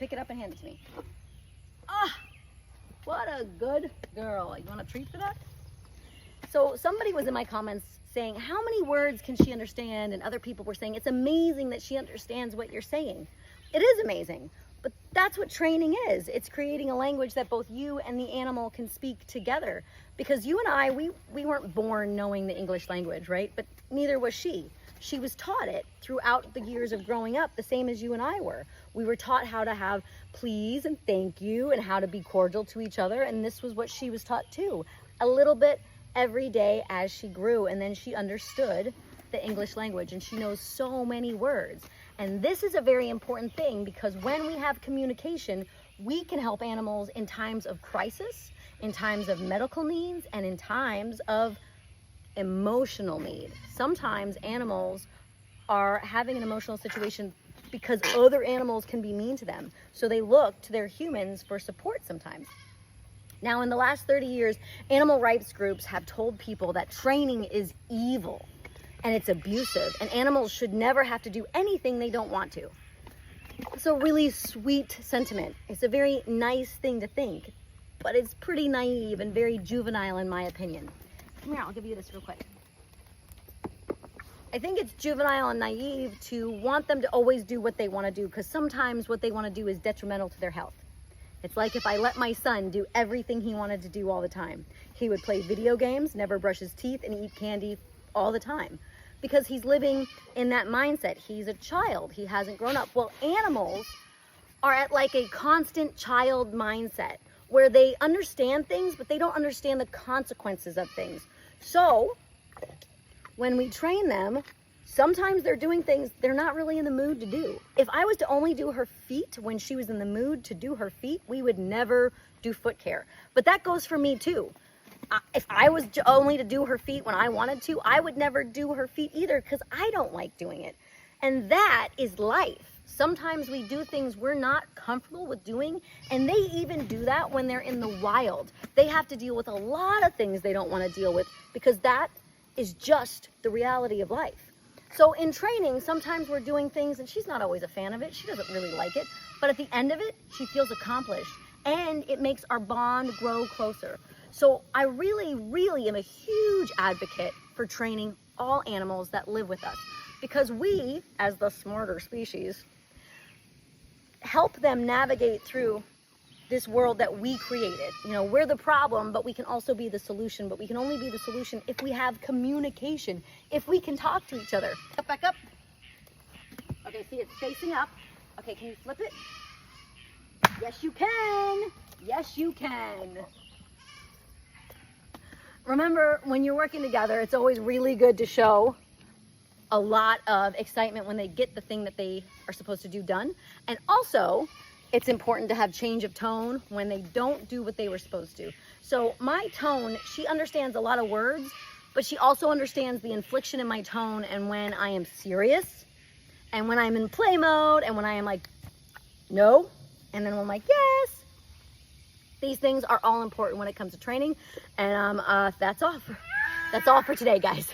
Pick it up and hand it to me. Ah, what a good girl. You want a treat for that? So somebody was in my comments saying, how many words can she understand? And other people were saying, it's amazing that she understands what you're saying. It is amazing, but that's what training is. It's creating a language that both you and the animal can speak together. Because you and I, we weren't born knowing the English language, right? But neither was she. She was taught it throughout the years of growing up, the same as you and I were. We were taught how to have please and thank you and how to be cordial to each other. And this was what she was taught too. A little bit every day as she grew, and then she understood the English language, and she knows so many words. And this is a very important thing, because when we have communication, we can help animals in times of crisis, in times of medical needs, and in times of emotional need. Sometimes animals are having an emotional situation because other animals can be mean to them, so they look to their humans for support sometimes. Now, in the last 30 years, animal rights groups have told people that training is evil and it's abusive, and animals should never have to do anything they don't want to. It's a really sweet sentiment. It's a very nice thing to think, but it's pretty naive and very juvenile in my opinion. Come here, I'll give you this real quick. I think it's juvenile and naive to want them to always do what they want to do, because sometimes what they want to do is detrimental to their health. It's like if I let my son do everything he wanted to do all the time. He would play video games, never brush his teeth, and eat candy all the time, because he's living in that mindset. He's a child. He hasn't grown up. Well, animals are at like a constant child mindset where they understand things, but they don't understand the consequences of things. So when we train them, sometimes they're doing things they're not really in the mood to do. If I was to only do her feet when she was in the mood to do her feet, we would never do foot care. But that goes for me too. If I was only to do her feet when I wanted to, I would never do her feet either, because I don't like doing it. And that is life. Sometimes we do things we're not comfortable with doing, and they even do that when they're in the wild. They have to deal with a lot of things they don't want to deal with, because that is just the reality of life. So in training, sometimes we're doing things and she's not always a fan of it. She doesn't really like it. But at the end of it, she feels accomplished, and it makes our bond grow closer. So I really, really am a huge advocate for training all animals that live with us, because we, as the smarter species, help them navigate through this world that we created. You know, we're the problem, but we can also be the solution. But we can only be the solution if we have communication, if we can talk to each other. Up, back up. Okay, see, it's facing up. Okay, can you flip it? Yes, you can. Yes, you can. Remember, when you're working together, it's always really good to show a lot of excitement when they get the thing that they are supposed to do done. And also, it's important to have change of tone when they don't do what they were supposed to. So my tone, she understands a lot of words, but she also understands the inflection in my tone, and when I am serious, and when I'm in play mode, and when I am like, no, and then when I'm like, yes. These things are all important when it comes to training. And that's all for today, guys.